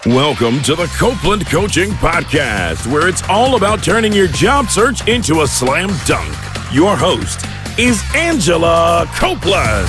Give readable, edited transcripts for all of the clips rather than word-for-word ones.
Welcome to the Copeland Coaching Podcast, where it's all about turning your job search into a slam dunk. Your host is Angela Copeland.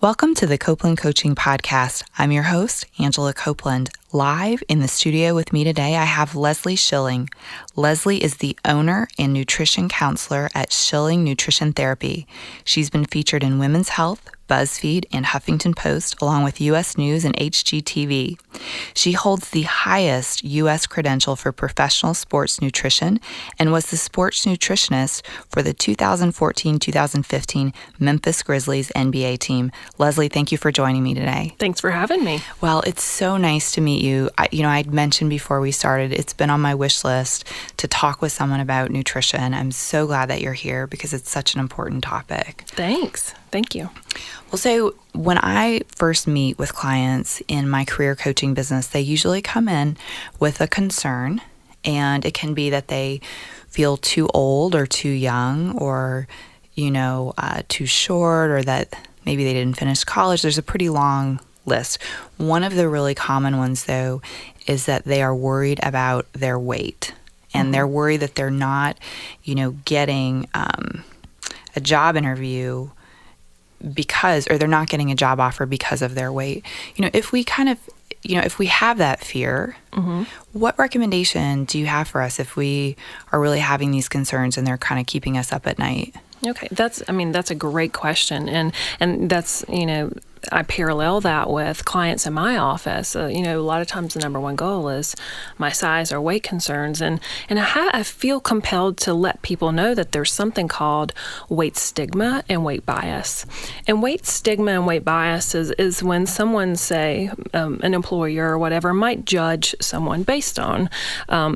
Welcome to the Copeland Coaching Podcast. I'm your host, Angela Copeland. Live in the studio with me today, I have Leslie Schilling. Leslie is the owner and nutrition counselor at Schilling Nutrition Therapy. She's been featured in Women's Health, BuzzFeed, and Huffington Post, along with U.S. News and HGTV. She holds the highest U.S. credential for professional sports nutrition and was the sports nutritionist for the 2014-2015 Memphis Grizzlies NBA team. Leslie, thank you for joining me today. Thanks for having me. Well, it's so nice to meet you. I'd mentioned before we started, it's been on my wish list to talk with someone about nutrition. I'm so glad that you're here because it's such an important topic. Thanks. Thank you. Well, so when I first meet with clients in my career coaching business, they usually come in with a concern, and it can be that they feel too old or too young or, too short, or that maybe they didn't finish college. There's a pretty long list. One of the really common ones, though, is that they are worried about their weight, and they're worried that they're not, getting a job interview or they're not getting a job offer because of their weight. If we if we have that fear, what recommendation do you have for us if we are really having these concerns and they're kind of keeping us up at night? Okay, that's a great question, and that's I parallel that with clients in my office. A lot of times the number one goal is my size or weight concerns, and I feel compelled to let people know that there's something called weight stigma and weight bias. And weight stigma and weight bias is when someone, say, an employer or whatever, might judge someone based on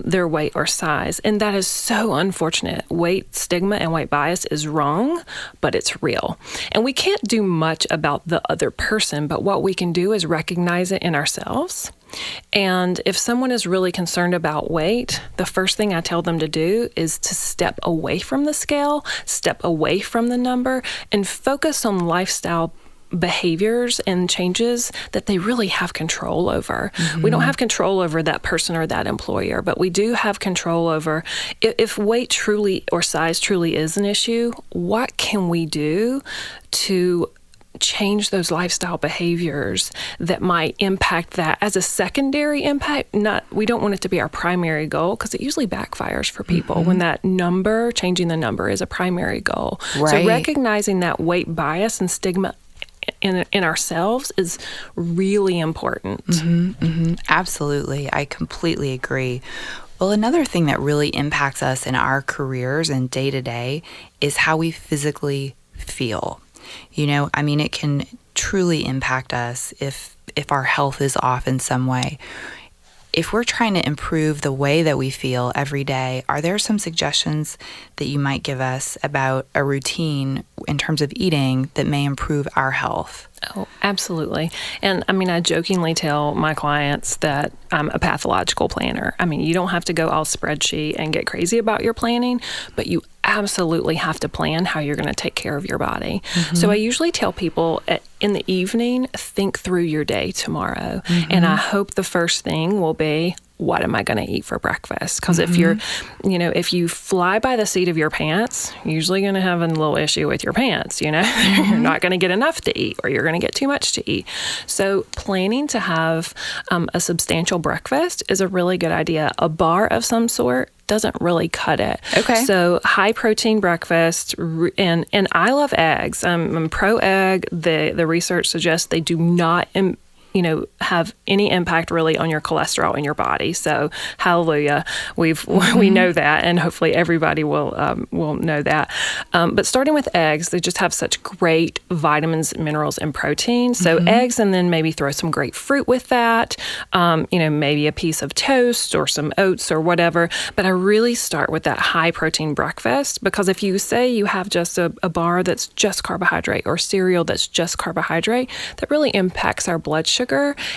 their weight or size, and that is so unfortunate. Weight stigma and weight bias is wrong, but it's real, and we can't do much about the other person, but what we can do is recognize it in ourselves. And if someone is really concerned about weight, the first thing I tell them to do is to step away from the scale, step away from the number, and focus on lifestyle behaviors and changes that they really have control over. We don't have control over that person or that employer, but we do have control over if weight truly or size truly is an issue, what can we do to change those lifestyle behaviors that might impact that as a secondary impact. We don't want it to be our primary goal, because it usually backfires for people when changing the number is a primary goal. Right. So recognizing that weight bias and stigma in ourselves is really important. Absolutely. I completely agree. Well, another thing that really impacts us in our careers and day to day is how we physically feel. It can truly impact us if our health is off in some way. If we're trying to improve the way that we feel every day, are there some suggestions that you might give us about a routine in terms of eating that may improve our health? Oh, absolutely. And I jokingly tell my clients that I'm a pathological planner. You don't have to go all spreadsheet and get crazy about your planning, but you absolutely have to plan how you're going to take care of your body. So I usually tell people in the evening, think through your day tomorrow. And I hope the first thing will be, what am I going to eat for breakfast? Because if if you fly by the seat of your pants, you're usually going to have a little issue with your pants, You're not going to get enough to eat, or you're going to get too much to eat. So planning to have a substantial breakfast is a really good idea. A bar of some sort doesn't really cut it. Okay. So high protein breakfast, and I love eggs. I'm pro egg. The research suggests they do not have any impact really on your cholesterol in your body. So hallelujah, we know that, and hopefully everybody will know that. But starting with eggs, they just have such great vitamins, minerals, and protein. So eggs, and then maybe throw some great fruit with that. Maybe a piece of toast or some oats or whatever. But I really start with that high protein breakfast, because if you say you have just a bar that's just carbohydrate or cereal that's just carbohydrate, that really impacts our blood sugar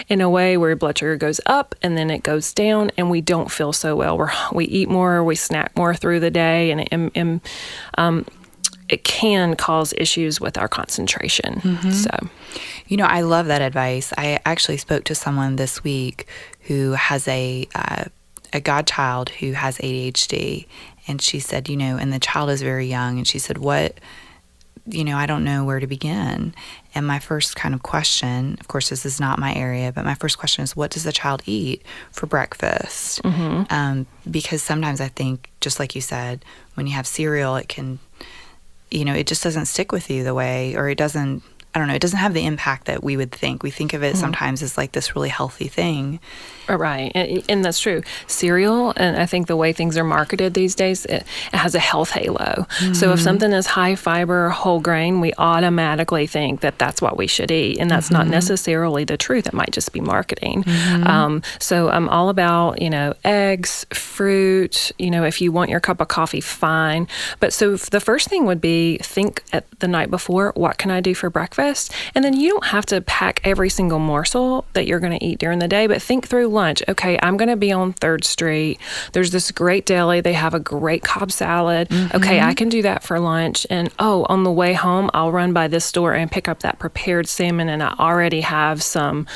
in a way where blood sugar goes up and then it goes down, and we don't feel so well. We eat more, we snack more through the day, and it can cause issues with our concentration. So, I love that advice. I actually spoke to someone this week who has a godchild who has ADHD, and she said, and the child is very young, and she said, I don't know where to begin. And my first kind of question, of course, this is not my area, but my first question is, what does the child eat for breakfast? Because sometimes I think, just like you said, when you have cereal, it can, it just doesn't stick with you the way, or it doesn't have the impact that we would think. We think of it sometimes as like this really healthy thing. Right. And that's true. Cereal, and I think the way things are marketed these days, it has a health halo. So if something is high fiber, whole grain, we automatically think that that's what we should eat. And that's not necessarily the truth. It might just be marketing. So I'm all about, eggs, fruit, if you want your cup of coffee, fine. But so the first thing would be think at the night before, what can I do for breakfast? And then you don't have to pack every single morsel that you're going to eat during the day, but think through lunch. Okay, I'm going to be on 3rd Street. There's this great deli. They have a great Cobb salad. Okay, I can do that for lunch. And on the way home, I'll run by this store and pick up that prepared salmon, and I already have some,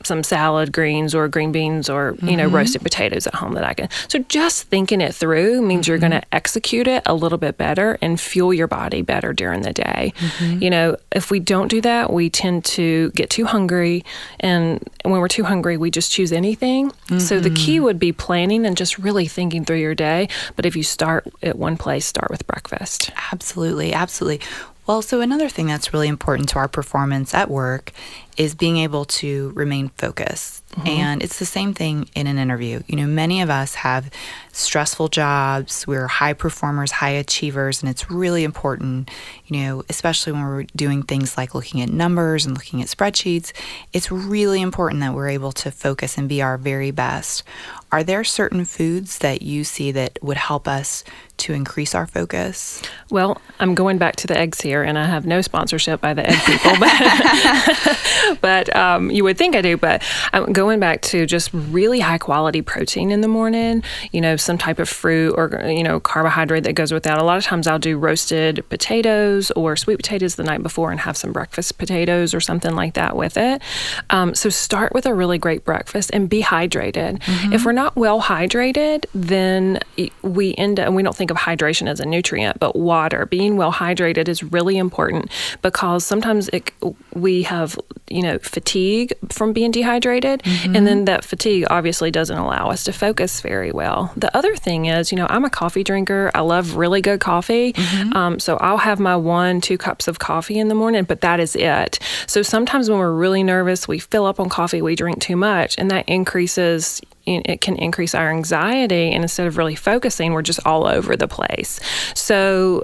some salad greens or green beans or, roasted potatoes at home that I can. So just thinking it through means you're going to execute it a little bit better and fuel your body better during the day. If we don't do that, we tend to get too hungry. And when we're too hungry, we just choose anything. So the key would be planning and just really thinking through your day. But if you start at one place, start with breakfast. Absolutely. Absolutely. Well, so another thing that's really important to our performance at work is being able to remain focused. And it's the same thing in an interview. Many of us have stressful jobs. We're high performers, high achievers, and it's really important, especially when we're doing things like looking at numbers and looking at spreadsheets. It's really important that we're able to focus and be our very best. Are there certain foods that you see that would help us to increase our focus? Well, I'm going back to the eggs here, and I have no sponsorship by the egg people, but you would think I do. But I'm going back to just really high quality protein in the morning, some type of fruit or, carbohydrate that goes with that. A lot of times I'll do roasted potatoes or sweet potatoes the night before and have some breakfast potatoes or something like that with it. So start with a really great breakfast and be hydrated. If we're not well hydrated, then we end up, and we don't think of hydration as a nutrient, but water, being well hydrated is really important because sometimes we have, fatigue from being dehydrated. And then that fatigue obviously doesn't allow us to focus very well. The other thing is, I'm a coffee drinker. I love really good coffee. So I'll have my 1-2 cups of coffee in the morning, but that is it. So sometimes when we're really nervous, we fill up on coffee, we drink too much, and that increases it can increase our anxiety, and instead of really focusing, we're just all over the place. So,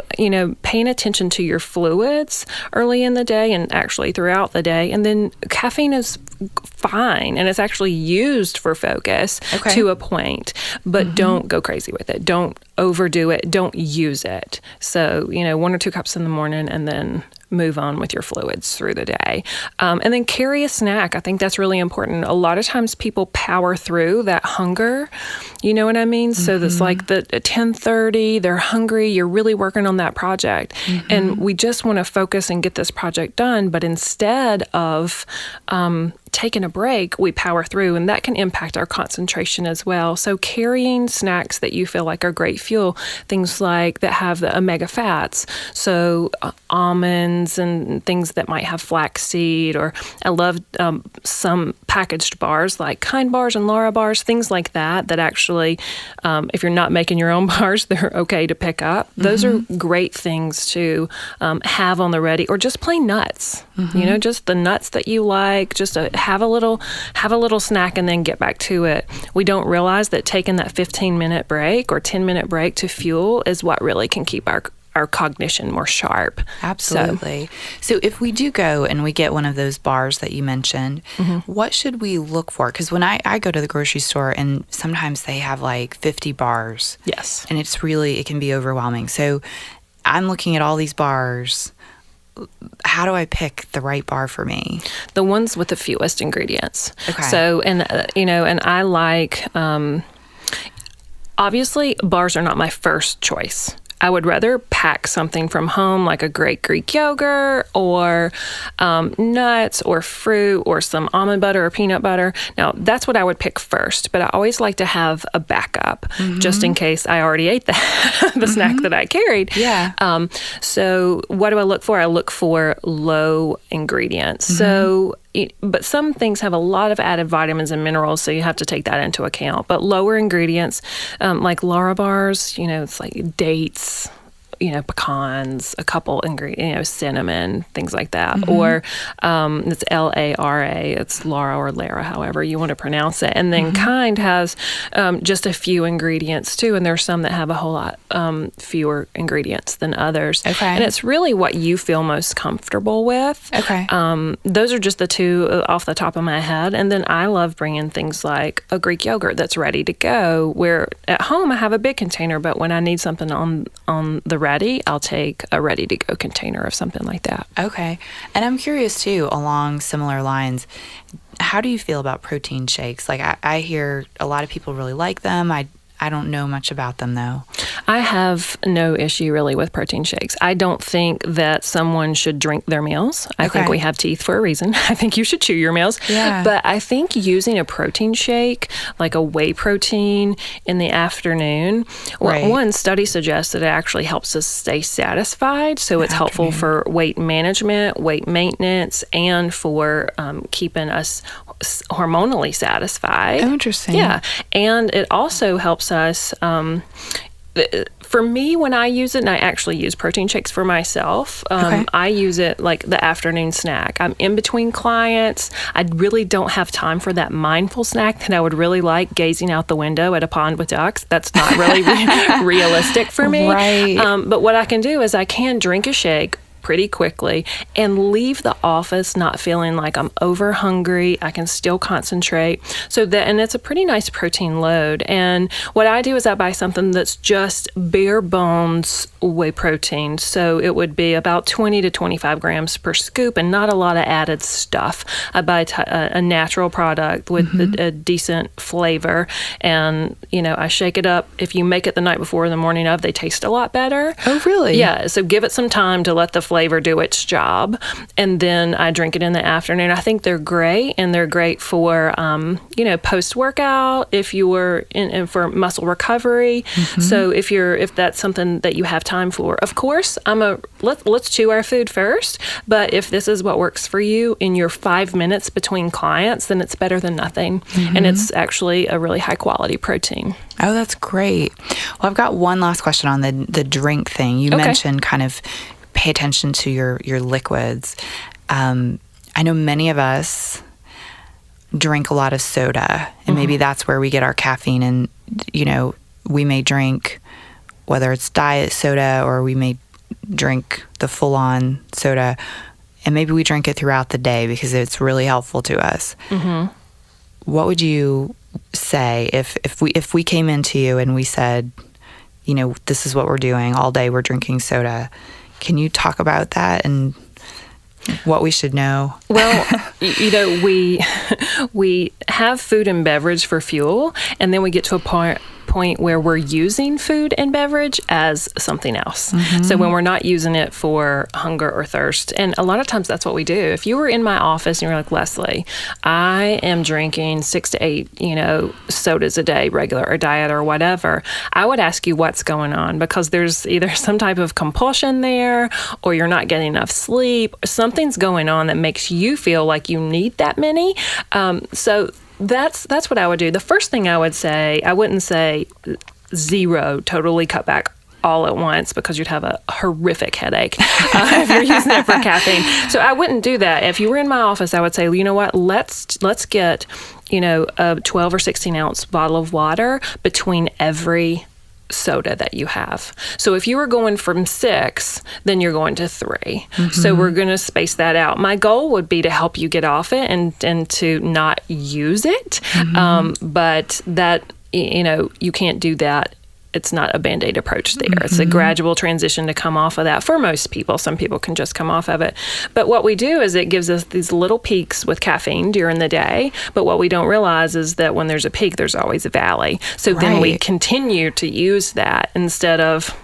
paying attention to your fluids early in the day and actually throughout the day. And then caffeine is fine, and it's actually used for focus to a point, but don't go crazy with it. Don't overdo it. Don't use it. So, 1 or 2 cups in the morning, and then move on with your fluids through the day. And then carry a snack. I think that's really important. A lot of times people power through that hunger. You know what I mean? So that's like at 10:30, they're hungry. You're really working on that project. And we just want to focus and get this project done. But instead of taking a break, we power through, and that can impact our concentration as well. So carrying snacks that you feel like are great fuel, things like that have the omega fats, so almonds and things that might have flaxseed, or I love some packaged bars like Kind bars and Lara bars, things like that actually, if you're not making your own bars, they're okay to pick up. Those are great things to have on the ready, or just plain nuts, just the nuts that you like, just have a little snack and then get back to it. We don't realize that taking that 15-minute break or 10-minute break to fuel is what really can keep our cognition more sharp. Absolutely. So if we do go and we get one of those bars that you mentioned, what should we look for? Because when I go to the grocery store, and sometimes they have like 50 bars. Yes. And it can be overwhelming. So I'm looking at all these bars. How do I pick the right bar for me? The ones with the fewest ingredients. Okay. So, and I like, obviously bars are not my first choice. I would rather pack something from home, like a great Greek yogurt or nuts or fruit or some almond butter or peanut butter. Now, that's what I would pick first, but I always like to have a backup just in case I already ate the snack that I carried. Yeah. So what do I look for? I look for low ingredients. So but some things have a lot of added vitamins and minerals, so you have to take that into account. But lower ingredients, like Lara bars, it's like dates, pecans, a couple ingredients, cinnamon, things like that. Or it's Lara, it's Lara or Lara, however you want to pronounce it. And then Kind has just a few ingredients too, and there's some that have a whole lot fewer ingredients than others. Okay. And it's really what you feel most comfortable with. Okay. Those are just the two off the top of my head. And then I love bringing things like a Greek yogurt that's ready to go, where at home I have a big container, but when I need something on the ready, I'll take a ready-to-go container of something like that. Okay. And I'm curious, too, along similar lines, how do you feel about protein shakes? Like, I hear a lot of people really like them. I don't know much about them, though. I have no issue really with protein shakes. I don't think that someone should drink their meals. I think we have teeth for a reason. I think you should chew your meals. Yeah. But I think using a protein shake, like a whey protein in the afternoon, one study suggests that it actually helps us stay satisfied. So it's helpful for weight management, weight maintenance, and for keeping us hormonally satisfied. Oh, interesting. Yeah. And it also helps us, for me, when I use it, and I actually use protein shakes for myself, I use it like the afternoon snack. I'm in between clients. I really don't have time for that mindful snack that I would really like, gazing out the window at a pond with ducks. That's not really realistic for me. Right. But what I can do is I can drink a shake pretty quickly and leave the office not feeling like I'm over hungry. I can still concentrate. And it's a pretty nice protein load. And what I do is I buy something that's just bare bones whey protein. So it would be about 20 to 25 grams per scoop and not a lot of added stuff. I buy a natural product with a decent flavor, and I shake it up. If you make it the night before or the morning of, they taste a lot better. Oh, really? Yeah. So give it some time to let the flavor do its job, and then I drink it in the afternoon. I think they're great, and they're great for post-workout if you were in for muscle recovery. So if that's something that you have time for, of course, let's chew our food first. But if this is what works for you in your 5 minutes between clients, then it's better than nothing, and it's actually a really high quality protein. Oh, that's great. Well, I've got one last question on the drink thing. You mentioned kind of pay attention to your liquids. I know many of us drink a lot of soda, and maybe that's where we get our caffeine. And, we may drink, whether it's diet soda or we may drink the full-on soda, and maybe we drink it throughout the day because it's really helpful to us. What would you say if we came into you and we said, this is what we're doing all day, we're drinking soda? Can you talk about that and what we should know? Well, we have food and beverage for fuel, and then we get to a point where we're using food and beverage as something else. So when we're not using it for hunger or thirst, and a lot of times that's what we do. If you were in my office and you're like, Leslie, I am drinking 6 to 8, sodas a day, regular or diet or whatever, I would ask you what's going on, because there's either some type of compulsion there, or you're not getting enough sleep, or something's going on that makes you feel like you need that many. So that's what I would do. The first thing I would say, I wouldn't say zero, totally cut back all at once, because you'd have a horrific headache if you're using it for caffeine. So I wouldn't do that. If you were in my office, I would say, you know what, let's get, a 12 or 16 ounce bottle of water between every soda that you have. So if you were going from 6, then you're going to 3. So we're going to space that out. My goal would be to help you get off it and to not use it. But that, you can't do that it's not a Band-Aid approach there. It's a gradual transition to come off of that for most people. Some people can just come off of it. But what we do is it gives us these little peaks with caffeine during the day. But what we don't realize is that when there's a peak, there's always a valley. So then we continue to use that instead of,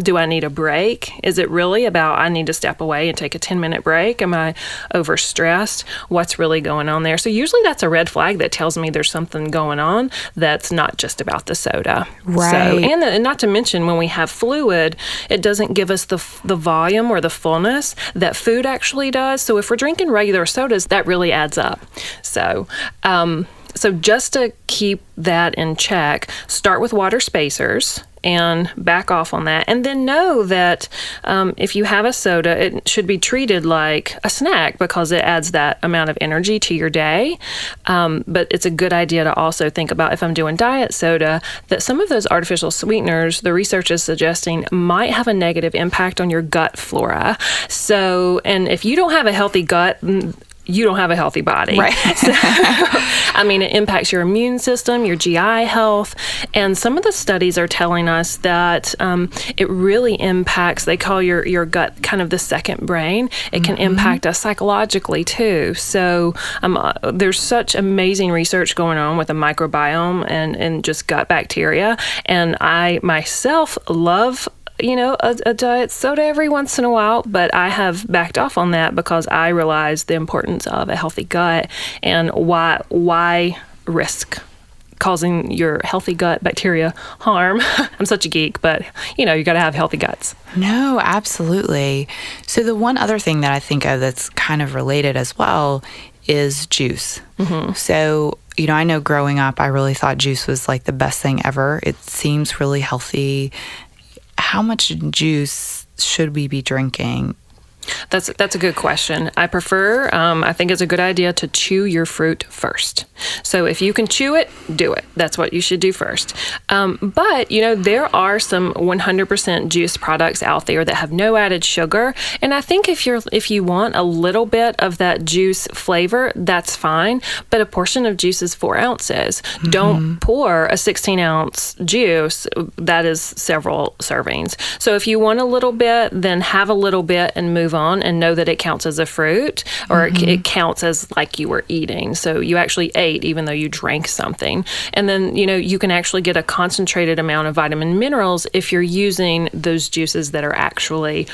do I need a break? Is it really about I need to step away and take a 10-minute break? Am I overstressed? What's really going on there? So usually that's a red flag that tells me there's something going on that's not just about the soda. Right. So, and not to mention when we have fluid, it doesn't give us the volume or the fullness that food actually does. So if we're drinking regular sodas, that really adds up. So just to keep that in check, start with water spacers and back off on that. And then know that if you have a soda, it should be treated like a snack because it adds that amount of energy to your day. But it's a good idea to also think about, if I'm doing diet soda, that some of those artificial sweeteners, the research is suggesting, might have a negative impact on your gut flora. So, and if you don't have a healthy gut, you don't have a healthy body. Right. So, I mean, it impacts your immune system, your GI health. And some of the studies are telling us that it really impacts, they call your gut kind of the second brain. It can impact us psychologically too. So there's such amazing research going on with the microbiome and just gut bacteria. And I myself love a diet soda every once in a while, but I have backed off on that because I realize the importance of a healthy gut and why risk causing your healthy gut bacteria harm. I'm such a geek, but you got to have healthy guts. No, absolutely. So the one other thing that I think of that's kind of related as well is juice. So, I know growing up, I really thought juice was like the best thing ever. It seems really healthy. How much juice should we be drinking? That's a good question. I prefer, I think it's a good idea to chew your fruit first. So if you can chew it, do it. That's what you should do first. But, there are some 100% juice products out there that have no added sugar. And I think if you want a little bit of that juice flavor, that's fine. But a portion of juice is 4 ounces. Don't pour a 16-ounce juice. That is several servings. So if you want a little bit, then have a little bit and move on and know that it counts as a fruit or it counts as like you were eating. So you actually ate even though you drank something. And then, you can actually get a concentrated amount of vitamin minerals if you're using those juices that are actually,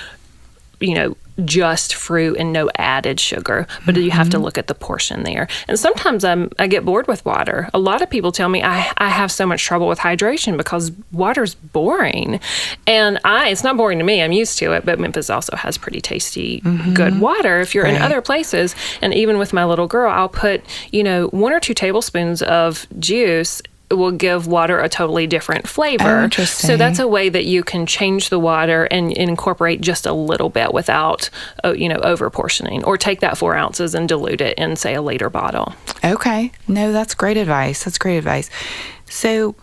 just fruit and no added sugar, but you have to look at the portion there. And sometimes I get bored with water. A lot of people tell me I have so much trouble with hydration because water's boring. And it's not boring to me. I'm used to it, but Memphis also has pretty tasty, good water. If you're in other places, and even with my little girl, I'll put, 1 or 2 tablespoons of juice will give water a totally different flavor. Oh, interesting. So that's a way that you can change the water and incorporate just a little bit without, over portioning, or take that 4 ounces and dilute it in, say, a liter bottle. Okay. No, that's great advice. So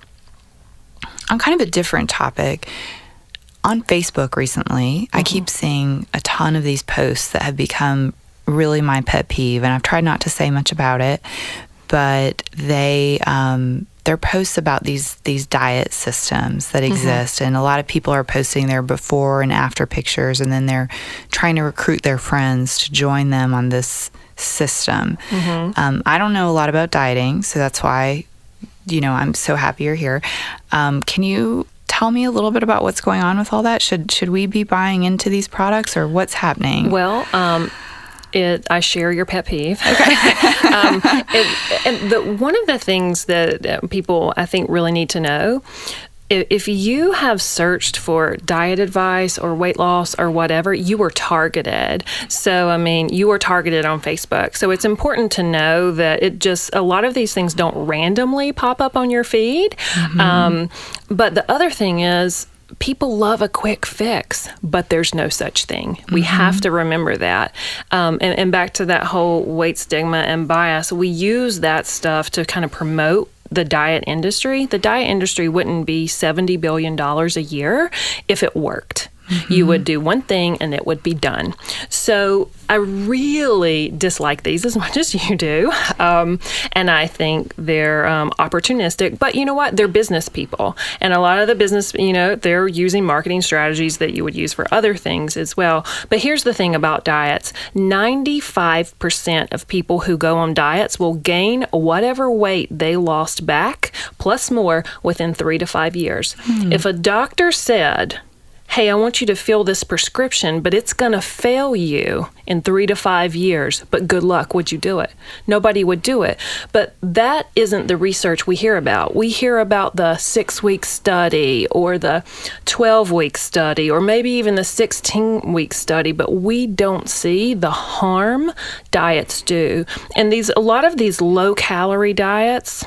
on kind of a different topic, on Facebook recently, I keep seeing a ton of these posts that have become really my pet peeve, and I've tried not to say much about it, but they're posts about these diet systems that exist, and a lot of people are posting their before and after pictures, and then they're trying to recruit their friends to join them on this system. I don't know a lot about dieting, so that's why, I'm so happy you're here. Can you tell me a little bit about what's going on with all that? Should we be buying into these products, or what's happening? Well, I share your pet peeve. Okay. One of the things that people, I think, really need to know, if you have searched for diet advice or weight loss or whatever, you were targeted. So, you were targeted on Facebook. So it's important to know that a lot of these things don't randomly pop up on your feed. But the other thing is, people love a quick fix, but there's no such thing. We have to remember that. And back to that whole weight stigma and bias, we use that stuff to kind of promote the diet industry. The diet industry wouldn't be $70 billion a year if it worked. You would do one thing and it would be done. So I really dislike these as much as you do. And I think they're opportunistic. But you know what? They're business people. And a lot of the business, they're using marketing strategies that you would use for other things as well. But here's the thing about diets. 95% of people who go on diets will gain whatever weight they lost back, plus more, within 3 to 5 years. If a doctor said, hey, I want you to fill this prescription, but it's going to fail you in 3 to 5 years, but good luck, would you do it? Nobody would do it. But that isn't the research we hear about. We hear about the 6-week study or the 12-week study or maybe even the 16-week study, but we don't see the harm diets do. And a lot of these low-calorie diets,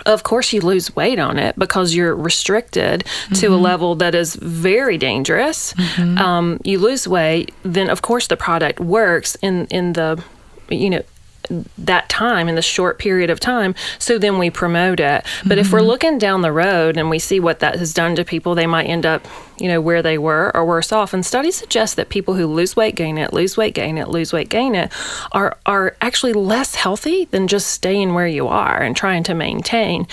of course, you lose weight on it because you're restricted to a level that is very dangerous. You lose weight, then of course the product works in the, that time, in the short period of time. So then we promote it. But if we're looking down the road and we see what that has done to people, they might end up, where they were or worse off. And studies suggest that people who lose weight, gain it, lose weight, gain it, lose weight, gain it, are actually less healthy than just staying where you are and trying to maintain.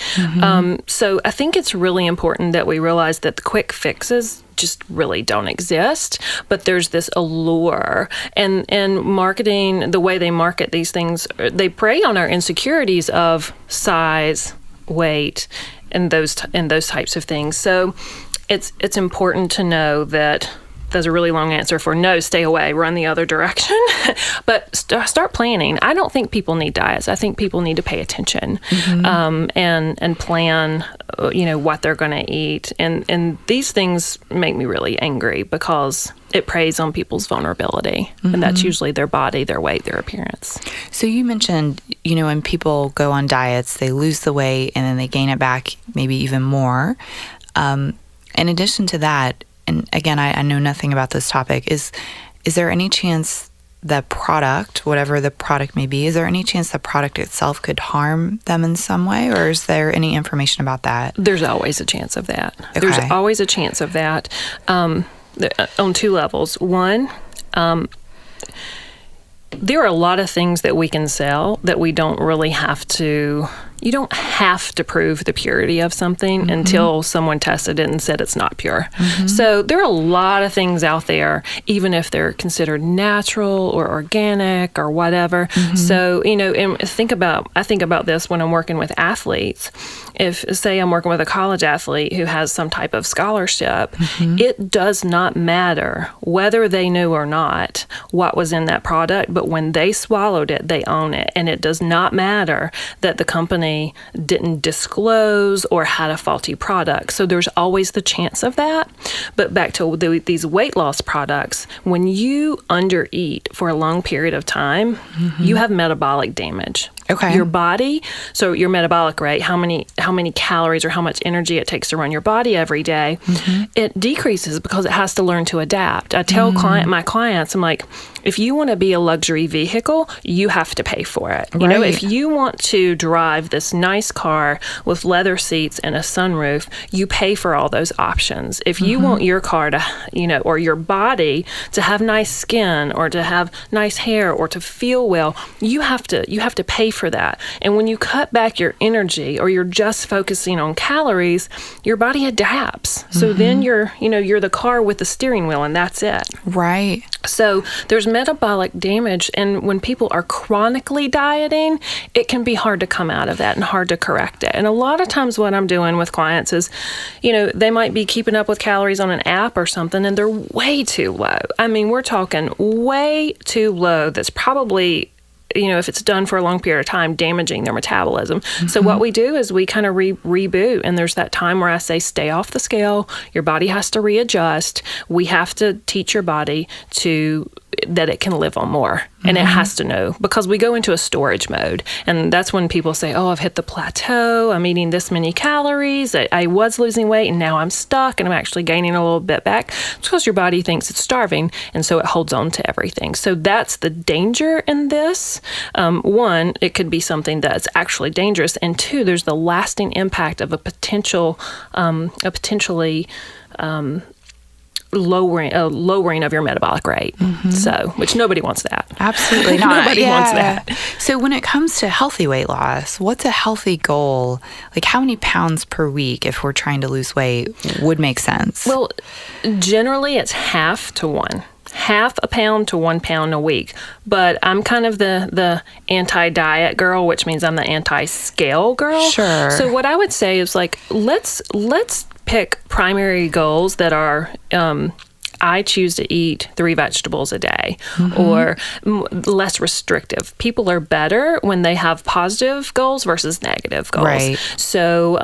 So I think it's really important that we realize that the quick fixes just really don't exist, but there's this allure and marketing, the way they market these things, they prey on our insecurities of size, weight, and those types of things. So it's important to know that. That's a really long answer for no, stay away, run the other direction. But start planning. I don't think people need diets. I think people need to pay attention and plan, what they're going to eat. And these things make me really angry because it preys on people's vulnerability. And that's usually their body, their weight, their appearance. So you mentioned, when people go on diets, they lose the weight and then they gain it back, maybe even more. In addition to that, and again, I know nothing about this topic, is there any chance the product, whatever the product may be, is there any chance the product itself could harm them in some way? Or is there any information about that? There's always a chance of that. Okay. There's always a chance of that on 2 levels. One, there are a lot of things that we can sell that we don't really have to. You don't have to prove the purity of something until someone tested it and said it's not pure. So there are a lot of things out there, even if they're considered natural or organic or whatever. So, and I think about this when I'm working with athletes. If, say, I'm working with a college athlete who has some type of scholarship, it does not matter whether they knew or not what was in that product, but when they swallowed it, they own it. And it does not matter that the company didn't disclose or had a faulty product. So there's always the chance of that. But back to these weight loss products, when you undereat for a long period of time, you have metabolic damage. Okay. Your body, so your metabolic rate, how many calories or how much energy it takes to run your body every day, it decreases because it has to learn to adapt. I tell my clients, I'm like, if you want to be a luxury vehicle, you have to pay for it. You know, if you want to drive this nice car with leather seats and a sunroof, you pay for all those options. If you want your car to, or your body to have nice skin or to have nice hair or to feel well, you have to pay for that. And when you cut back your energy or you're just focusing on calories, your body adapts. So then you're the car with the steering wheel and that's it. Right. So there's metabolic damage, and when people are chronically dieting, it can be hard to come out of that and hard to correct it. And a lot of times what I'm doing with clients is, they might be keeping up with calories on an app or something, and they're way too low. I mean, we're talking way too low. That's probably, if it's done for a long period of time, damaging their metabolism. So what we do is we kind of reboot. And there's that time where I say, stay off the scale. Your body has to readjust. We have to teach your body that it can live on more. And it has to know, because we go into a storage mode. And that's when people say, oh, I've hit the plateau. I'm eating this many calories. I was losing weight and now I'm stuck and I'm actually gaining a little bit back. It's because your body thinks it's starving. And so it holds on to everything. So that's the danger in this. One, it could be something that's actually dangerous. And two, there's the lasting impact of a potentially lowering of your metabolic rate. So, which nobody wants that. Absolutely not. Nobody wants that. So when it comes to healthy weight loss, what's a healthy goal? Like how many pounds per week, if we're trying to lose weight, would make sense? Well, generally it's half to 1. Half a pound to 1 pound a week. But I'm kind of the anti-diet girl, which means I'm the anti-scale girl. Sure. So what I would say is like, let's pick primary goals that are, I choose to eat 3 vegetables a day, or less restrictive. People are better when they have positive goals versus negative goals. Right. So,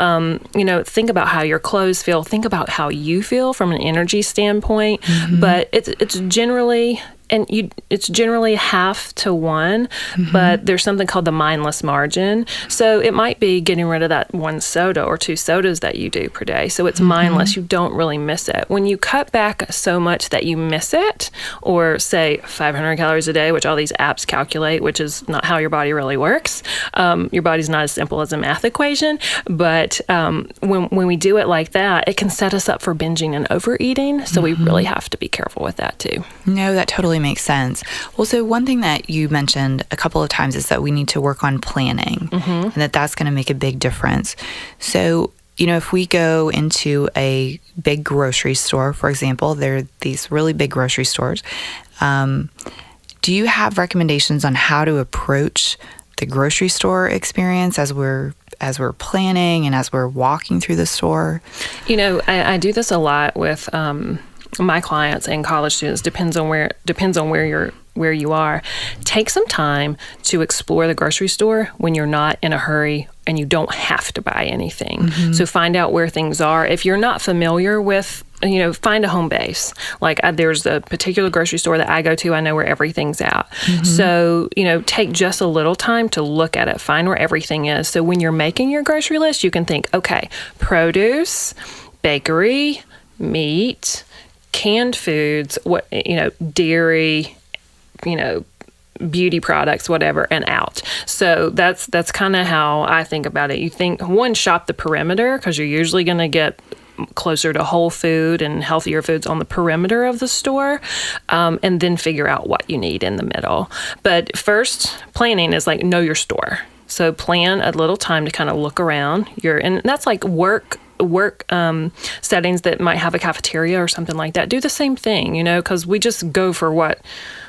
think about how your clothes feel. Think about how you feel from an energy standpoint. But it's generally... it's generally half to 1, but there's something called the mindless margin. So it might be getting rid of that 1 soda or 2 sodas that you do per day. So it's mindless. You don't really miss it. When you cut back so much that you miss it, or say 500 calories a day, which all these apps calculate, which is not how your body really works. Your body's not as simple as a math equation. But when we do it like that, it can set us up for binging and overeating. So we really have to be careful with that too. No, that totally makes sense. Well, so one thing that you mentioned a couple of times is that we need to work on planning, and that's going to make a big difference. So, if we go into a big grocery store, for example, there are these really big grocery stores. Do you have recommendations on how to approach the grocery store experience as we're planning and as we're walking through the store? I do this a lot with my clients and college students. Depends on where you are. Take some time to explore the grocery store when you're not in a hurry and you don't have to buy anything. So find out where things are. If you're not familiar with, find a home base. Like there's a particular grocery store that I go to. I know where everything's at. So, take just a little time to look at it, find where everything is. So when you're making your grocery list, you can think, okay, produce, bakery, meat, canned foods, dairy, beauty products, whatever, and out. So that's kind of how I think about it. You think, one, shop the perimeter, because you're usually going to get closer to whole food and healthier foods on the perimeter of the store, and then figure out what you need in the middle. But first, planning is like know your store. So plan a little time to kind of look around and that's like work settings that might have a cafeteria or something like that. Do the same thing, because we just go for what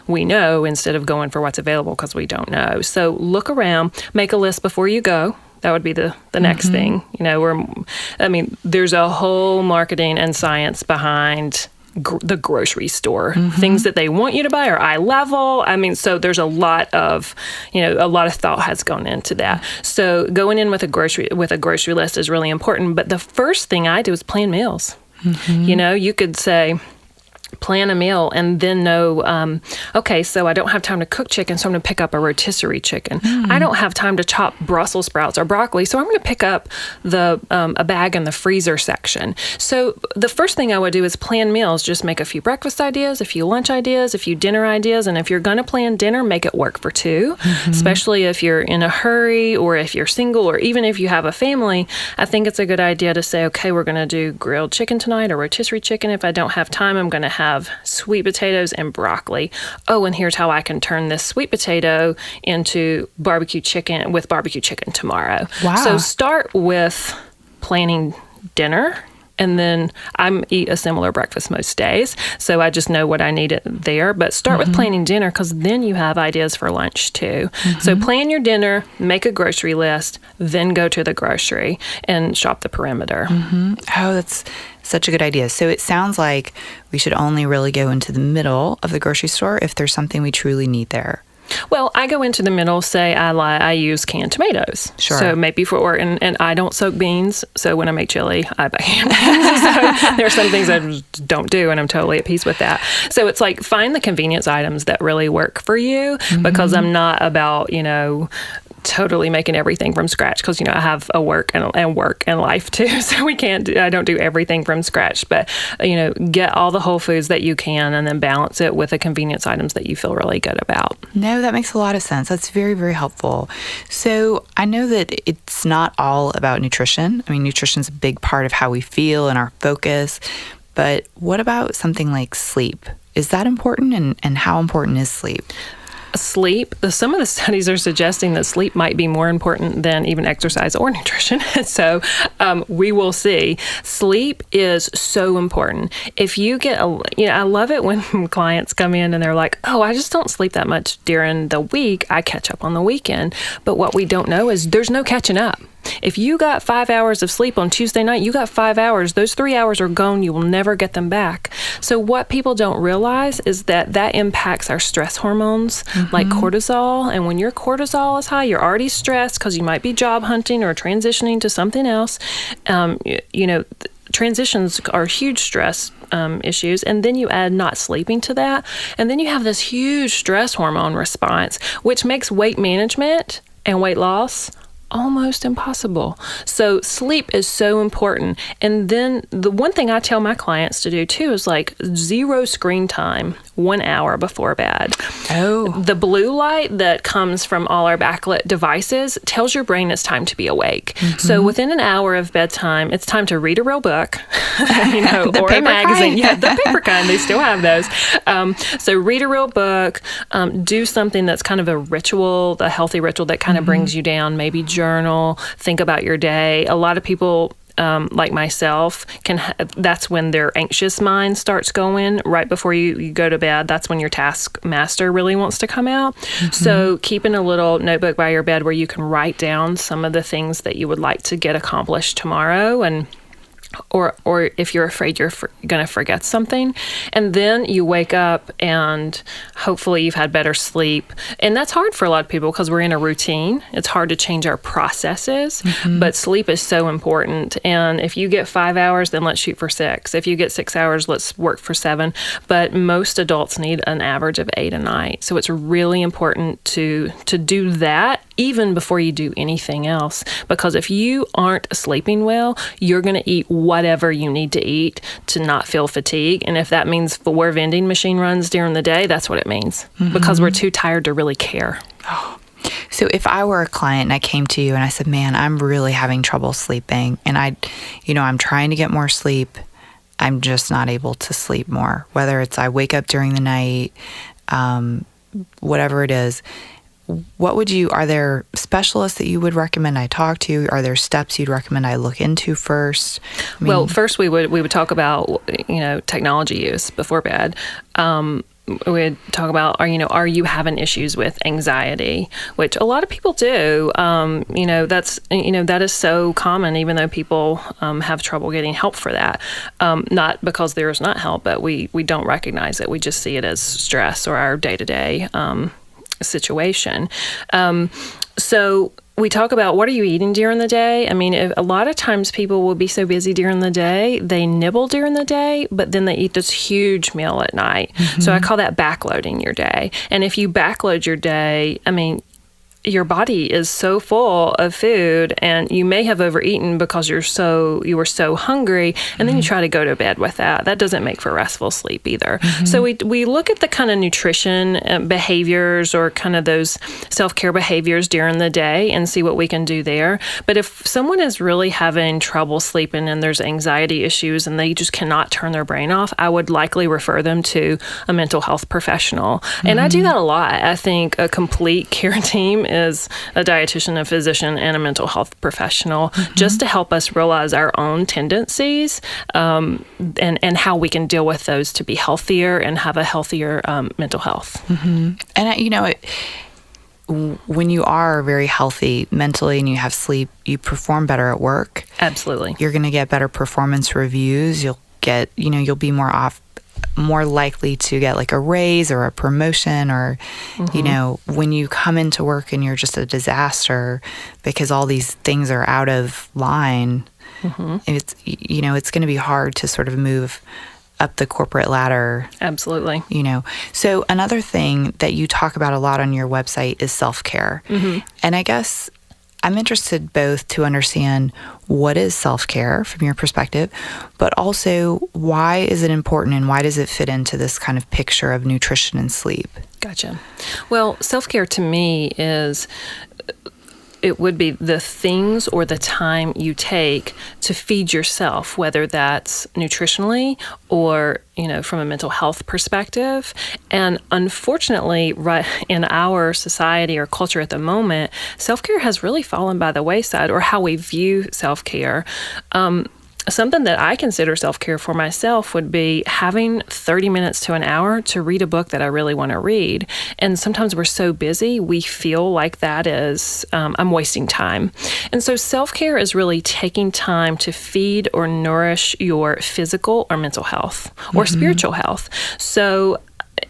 we know instead of going for what's available because we don't know. So look around, make a list before you go. That would be the next thing. There's a whole marketing and science behind the grocery store. Things that they want you to buy are eye level. So there's a lot of thought has gone into that. So going in with a grocery list is really important. But the first thing I do is plan meals. You could say, plan a meal and then know, okay, so I don't have time to cook chicken, so I'm going to pick up a rotisserie chicken. I don't have time to chop Brussels sprouts or broccoli, so I'm going to pick up a bag in the freezer section. So the first thing I would do is plan meals. Just make a few breakfast ideas, a few lunch ideas, a few dinner ideas, and if you're going to plan dinner, make it work for 2, especially if you're in a hurry or if you're single or even if you have a family. I think it's a good idea to say, okay, we're going to do grilled chicken tonight or rotisserie chicken. If I don't have time, I'm going to have sweet potatoes and broccoli. Oh, and here's how I can turn this sweet potato into barbecue chicken tomorrow. Wow. So start with planning dinner. And then I eat a similar breakfast most days, so I just know what I need there. But start with planning dinner, because then you have ideas for lunch too. So plan your dinner, make a grocery list, then go to the grocery and shop the perimeter. Oh, that's such a good idea. So it sounds like we should only really go into the middle of the grocery store if there's something we truly need there. Well, I go into the middle, say I use canned tomatoes. Sure. So maybe and I don't soak beans. So when I make chili, I buy canned beans. So there are some things I just don't do, and I'm totally at peace with that. So it's like find the convenience items that really work for you, because I'm not about, totally making everything from scratch, because I have a work and life too, so I don't do everything from scratch, but get all the whole foods that you can and then balance it with the convenience items that you feel really good about. No, that makes a lot of sense. That's very, very helpful. So I know that it's not all about nutrition. Nutrition's a big part of how we feel and our focus, But what about something like sleep? Is that important, and how important is sleep? Sleep, some of the studies are suggesting that sleep might be more important than even exercise or nutrition. So we will see. Sleep is so important. If you get, I love it when clients come in and they're like, oh, I just don't sleep that much during the week. I catch up on the weekend. But what we don't know is there's no catching up. If you got 5 hours of sleep on Tuesday night, you got 5 hours. Those 3 hours are gone. You will never get them back. So what people don't realize is that impacts our stress hormones, like cortisol. And when your cortisol is high, you're already stressed because you might be job hunting or transitioning to something else. Transitions are huge stress issues, and then you add not sleeping to that, and then you have this huge stress hormone response, which makes weight management and weight loss almost impossible. So sleep is so important. And then the one thing I tell my clients to do too is like 0 screen time 1 hour before bed. Oh. The blue light that comes from all our backlit devices tells your brain it's time to be awake. So within an hour of bedtime, it's time to read a real book, or a magazine. Yeah, the paper kind, they still have those. So read a real book, do something that's kind of a ritual, a healthy ritual that kind of brings you down, maybe journal, think about your day. A lot of people, like myself, that's when their anxious mind starts going right before you go to bed. That's when your taskmaster really wants to come out. So keeping a little notebook by your bed where you can write down some of the things that you would like to get accomplished tomorrow, and or if you're afraid you're going to forget something. And then you wake up and hopefully you've had better sleep. And that's hard for a lot of people because we're in a routine. It's hard to change our processes, but sleep is so important. And if you get 5 hours, then let's shoot for 6. If you get 6 hours, let's work for 7. But most adults need an average of 8 a night. So it's really important to do that even before you do anything else. Because if you aren't sleeping well, you're going to eat whatever you need to eat to not feel fatigue. And if that means 4 vending machine runs during the day, that's what it means. Because we're too tired to really care. So if I were a client and I came to you and I said, man, I'm really having trouble sleeping, and I'm trying to get more sleep, I'm just not able to sleep more, whether it's I wake up during the night, whatever it is, are there specialists that you would recommend I talk to? Are there steps you'd recommend I look into first? Well, first we would talk about, technology use before bed. We'd talk about, are you having issues with anxiety, which a lot of people do. That is so common, even though people have trouble getting help for that. Not because there is not help, but we don't recognize it. We just see it as stress or our day-to-day situation. So we talk about what are you eating during the day? I mean, a lot of times people will be so busy during the day, they nibble during the day, but then they eat this huge meal at night. So I call that backloading your day. And if you backload your day, I mean, your body is so full of food, and you may have overeaten because you were so hungry, and then you try to go to bed with that. That doesn't make for restful sleep either. So we look at the kind of nutrition behaviors or kind of those self-care behaviors during the day and see what we can do there. But if someone is really having trouble sleeping and there's anxiety issues and they just cannot turn their brain off, I would likely refer them to a mental health professional. And I do that a lot. I think a complete care team is a dietitian, a physician, and a mental health professional, just to help us realize our own tendencies and how we can deal with those to be healthier and have a healthier mental health. And when you are very healthy mentally and you have sleep, you perform better at work. Absolutely. You're going to get better performance reviews. You'll get, you'll be more likely to get like a raise or a promotion, or when you come into work and you're just a disaster because all these things are out of line, it's going to be hard to sort of move up the corporate ladder. Absolutely. So another thing that you talk about a lot on your website is self-care. And I guess I'm interested both to understand what is self-care from your perspective, but also why is it important and why does it fit into this kind of picture of nutrition and sleep? Gotcha. Well, self-care to me is it would be the things or the time you take to feed yourself, whether that's nutritionally or, from a mental health perspective. And unfortunately, right in our society or culture at the moment, self-care has really fallen by the wayside, or how we view self-care. Something that I consider self-care for myself would be having 30 minutes to an hour to read a book that I really want to read. And sometimes we're so busy, we feel like that is, I'm wasting time. And so self-care is really taking time to feed or nourish your physical or mental health or spiritual health. So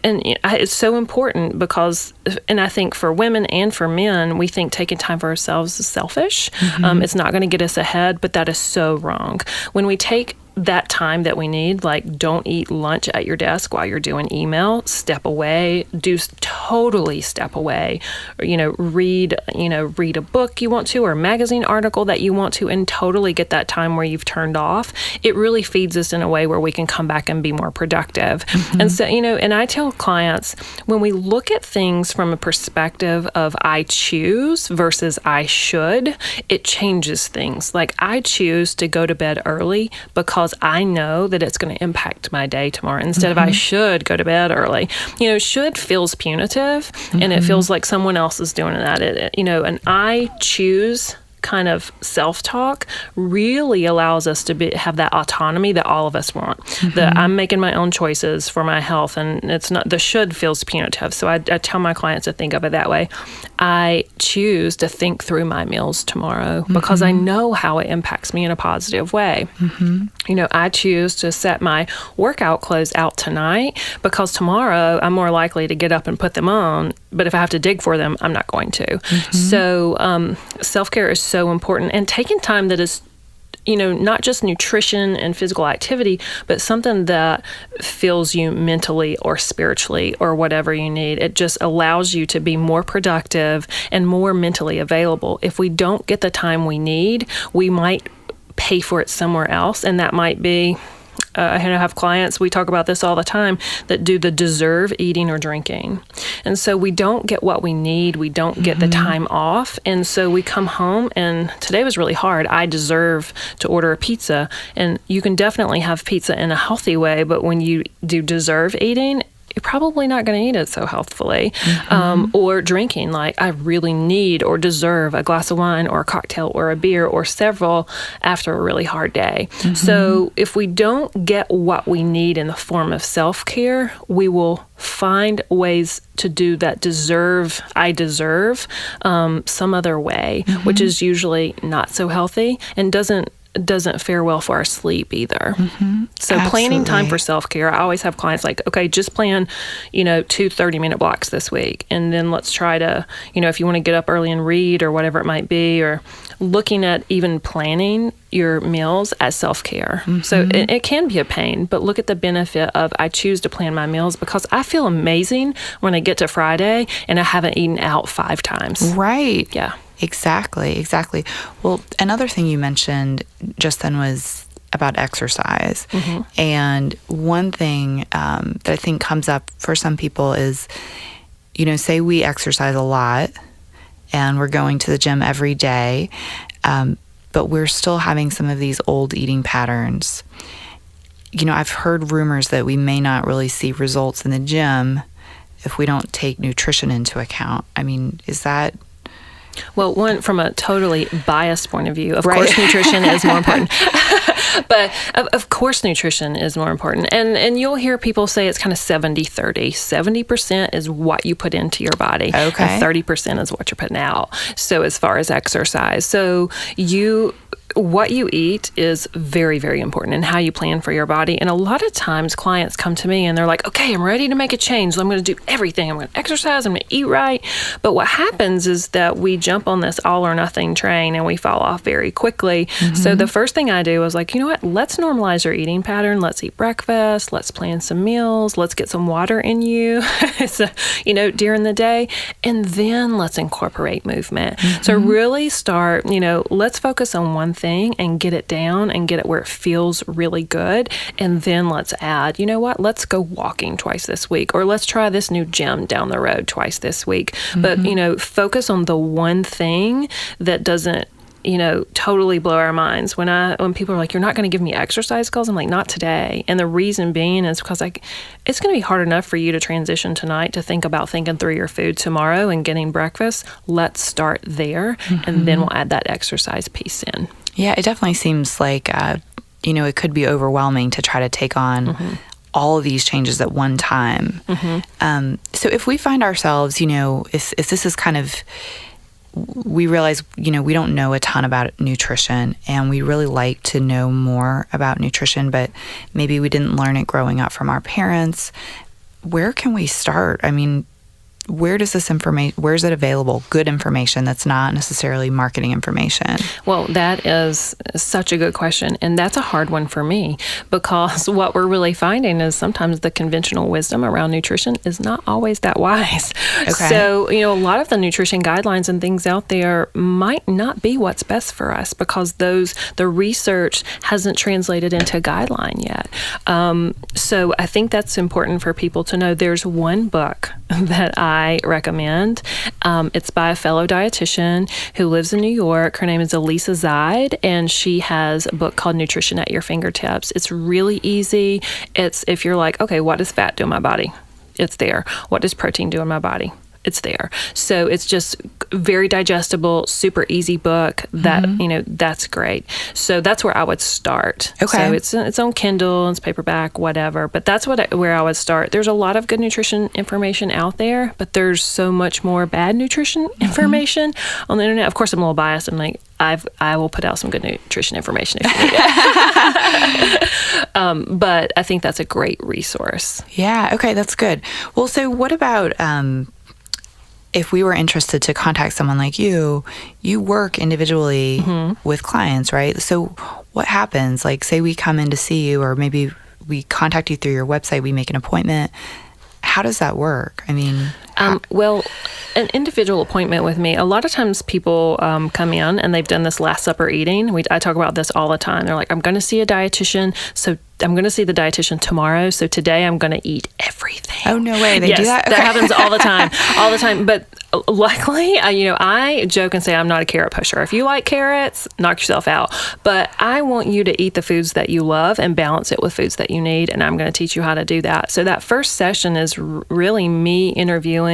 it's so important because, and I think for women and for men, we think taking time for ourselves is selfish. It's not going to get us ahead, but that is so wrong. When we take that time that we need, like don't eat lunch at your desk while you're doing email, step away, totally step away, or, read a book you want to, or a magazine article that you want to, and totally get that time where you've turned off. It really feeds us in a way where we can come back and be more productive. And so, and I tell clients, when we look at things from a perspective of I choose versus I should, it changes things. Like I choose to go to bed early because I know that it's going to impact my day tomorrow instead of I should go to bed early. Should feels punitive and it feels like someone else is doing that. And I choose kind of self-talk really allows us to have that autonomy that all of us want. That I'm making my own choices for my health, and it's not, the should feels punitive. So I tell my clients to think of it that way. I choose to think through my meals tomorrow because I know how it impacts me in a positive way. I choose to set my workout clothes out tonight because tomorrow I'm more likely to get up and put them on. But if I have to dig for them, I'm not going to. So self-care is so important, and taking time that is, not just nutrition and physical activity, but something that fills you mentally or spiritually or whatever you need. It just allows you to be more productive and more mentally available. If we don't get the time we need, we might pay for it somewhere else, and that might be I have clients, we talk about this all the time, that do the deserve eating or drinking. And so we don't get what we need. We don't get the time off. And so we come home, and today was really hard. I deserve to order a pizza. And you can definitely have pizza in a healthy way, but when you do deserve eating, you're probably not going to eat it so healthfully. Or drinking, like I really need or deserve a glass of wine or a cocktail or a beer or several after a really hard day. So if we don't get what we need in the form of self-care, we will find ways to do that I deserve some other way, which is usually not so healthy and doesn't fare well for our sleep either. So planning time for self-care, I always have clients like, okay, just plan, 2 30-minute blocks this week. And then let's try to, if you want to get up early and read or whatever it might be, or looking at even planning your meals as self-care. So it can be a pain, but look at the benefit of I choose to plan my meals because I feel amazing when I get to Friday and I haven't eaten out 5 times. Right. Yeah. Exactly. Well, another thing you mentioned just then was about exercise. And one thing that I think comes up for some people is, say we exercise a lot and we're going to the gym every day, but we're still having some of these old eating patterns. I've heard rumors that we may not really see results in the gym if we don't take nutrition into account. I mean, is that... Well, one, from a totally biased point of view, of course, nutrition is more important. But of course, nutrition is more important. And you'll hear people say it's kind of 70-30. 70% is what you put into your body. Okay. And 30% is what you're putting out. So as far as exercise. So what you eat is very, very important, and how you plan for your body. And a lot of times clients come to me and they're like, okay, I'm ready to make a change. So I'm going to do everything. I'm going to exercise. I'm going to eat right. But what happens is that we jump on this all or nothing train and we fall off very quickly. So the first thing I do is like, you know what? Let's normalize your eating pattern. Let's eat breakfast. Let's plan some meals. Let's get some water in you, during the day. And then let's incorporate movement. So really start, let's focus on one thing thing and get it down and get it where it feels really good. And then let's add, you know what, let's go walking twice this week, or let's try this new gym down the road twice this week. But, focus on the one thing that doesn't, totally blow our minds. When people are like, you're not going to give me exercise goals, I'm like, not today. And the reason being is because it's going to be hard enough for you to transition tonight to think about thinking through your food tomorrow and getting breakfast. Let's start there, and then we'll add that exercise piece in. Yeah, it definitely seems like, it could be overwhelming to try to take on all of these changes at one time. So if we find ourselves, if this is kind of, we realize, we don't know a ton about nutrition, and we really like to know more about nutrition, but maybe we didn't learn it growing up from our parents. Where can we start? I mean, where does this information, where is it available? Good information that's not necessarily marketing information. Well, that is such a good question. And that's a hard one for me, because what we're really finding is sometimes the conventional wisdom around nutrition is not always that wise. Okay. So, a lot of the nutrition guidelines and things out there might not be what's best for us, because the research hasn't translated into a guideline yet. So I think that's important for people to know. There's one book that I recommend. It's by a fellow dietitian who lives in New York. Her name is Elisa Zide, and she has a book called Nutrition at Your Fingertips. It's really easy. It's, if you're like, okay, what does fat do in my body? It's there. What does protein do in my body? It's there. So it's just very digestible, super easy book that, that's great. So that's where I would start. Okay. So it's on Kindle, it's paperback, whatever. But that's where I would start. There's a lot of good nutrition information out there, but there's so much more bad nutrition information on the internet. Of course, I'm a little biased. I'm like, I will put out some good nutrition information if you need it. But I think that's a great resource. Yeah. Okay. That's good. Well, so what about, if we were interested to contact someone like you work individually with clients, right? So what happens? Like, say we come in to see you, or maybe we contact you through your website, we make an appointment. How does that work? I mean... Well, an individual appointment with me, a lot of times people come in and they've done this Last Supper eating. I talk about this all the time. They're like, I'm going to see a dietitian, so I'm going to see the dietitian tomorrow, so today I'm going to eat everything. Oh, no way. They do that? Okay. That happens all the time. But luckily, I joke and say I'm not a carrot pusher. If you like carrots, knock yourself out. But I want you to eat the foods that you love and balance it with foods that you need, and I'm going to teach you how to do that. So that first session is really me interviewing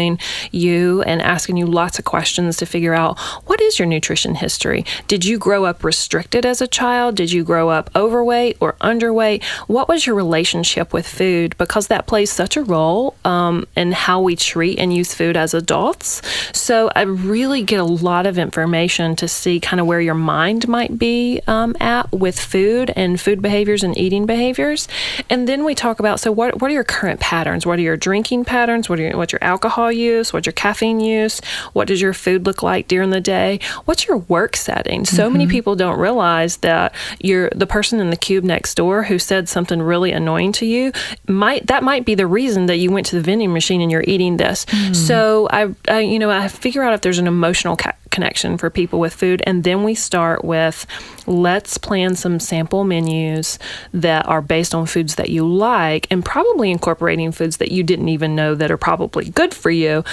you and asking you lots of questions to figure out, what is your nutrition history? Did you grow up restricted as a child? Did you grow up overweight or underweight? What was your relationship with food? Because that plays such a role in how we treat and use food as adults. So I really get a lot of information to see kind of where your mind might be at with food and food behaviors and eating behaviors. And then we talk about, so what are your current patterns? What are your drinking patterns? What's your alcohol use? What's your caffeine use? What does your food look like during the day? What's your work setting? So many people don't realize that the person in the cube next door who said something really annoying to you, that might be the reason that you went to the vending machine and you're eating this. So I figure out if there's an emotional connection for people with food, and then we start with, let's plan some sample menus that are based on foods that you like, and probably incorporating foods that you didn't even know that are probably good for you.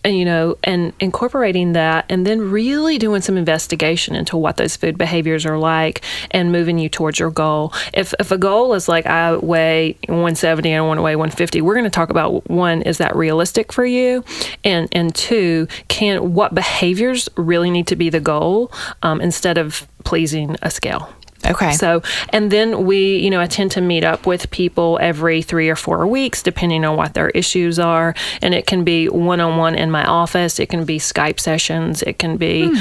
And incorporating that, and then really doing some investigation into what those food behaviors are like, and moving you towards your goal. If a goal is like, I weigh 170 and I want to weigh 150, we're going to talk about, one, is that realistic for you? And two, what behaviors really need to be the goal instead of pleasing a scale? Okay. So, and then we, I tend to meet up with people every 3 or 4 weeks, depending on what their issues are. And it can be one-on-one in my office. It can be Skype sessions. It can be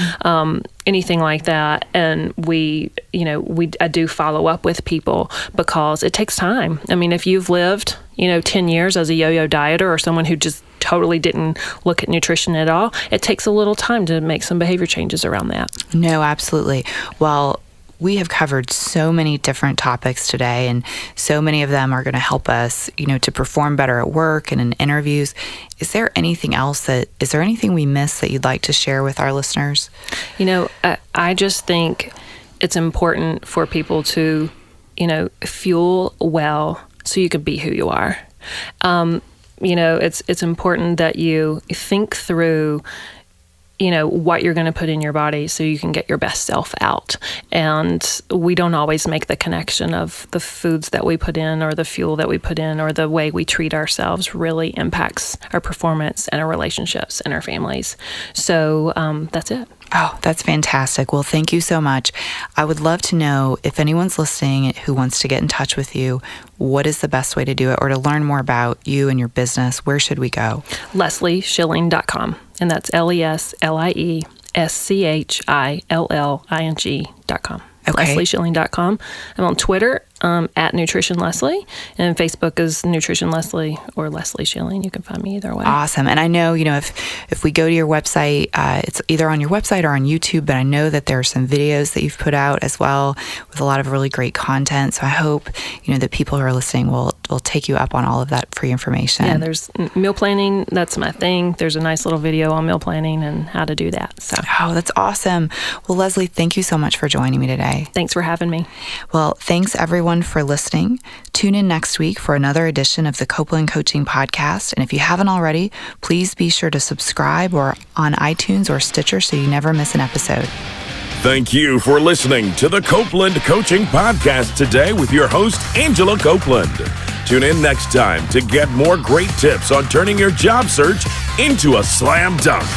anything like that. And I do follow up with people because it takes time. I mean, if you've lived, 10 years as a yo-yo dieter, or someone who just totally didn't look at nutrition at all, it takes a little time to make some behavior changes around that. No, absolutely. Well, we have covered so many different topics today, and so many of them are going to help us, to perform better at work and in interviews. Is there anything we missed that you'd like to share with our listeners? I just think it's important for people to, fuel well so you can be who you are. It's important that you think through, what you're going to put in your body so you can get your best self out. And we don't always make the connection of the foods that we put in or the fuel that we put in or the way we treat ourselves really impacts our performance and our relationships and our families. So that's it. Oh, that's fantastic. Well, thank you so much. I would love to know if anyone's listening who wants to get in touch with you, what is the best way to do it, or to learn more about you and your business, where should we go? LeslieSchilling.com. And that's LeslieSchilling.com. Okay. LeslieSchilling.com. I'm on Twitter at Nutrition Leslie, and Facebook is Nutrition Leslie or Leslie Schilling. You can find me either way. Awesome. And I know, if we go to your website, it's either on your website or on YouTube, but I know that there are some videos that you've put out as well with a lot of really great content. So I hope, that people who are listening will take you up on all of that free information. Yeah, there's meal planning. That's my thing. There's a nice little video on meal planning and how to do that. So. Oh, that's awesome. Well, Leslie, thank you so much for joining me today. Thanks for having me. Well, thanks everyone for listening. Tune in next week for another edition of the Copeland Coaching Podcast. And if you haven't already, please be sure to subscribe or on iTunes or Stitcher so you never miss an episode. Thank you for listening to the Copeland Coaching Podcast today with your host, Angela Copeland. Tune in next time to get more great tips on turning your job search into a slam dunk.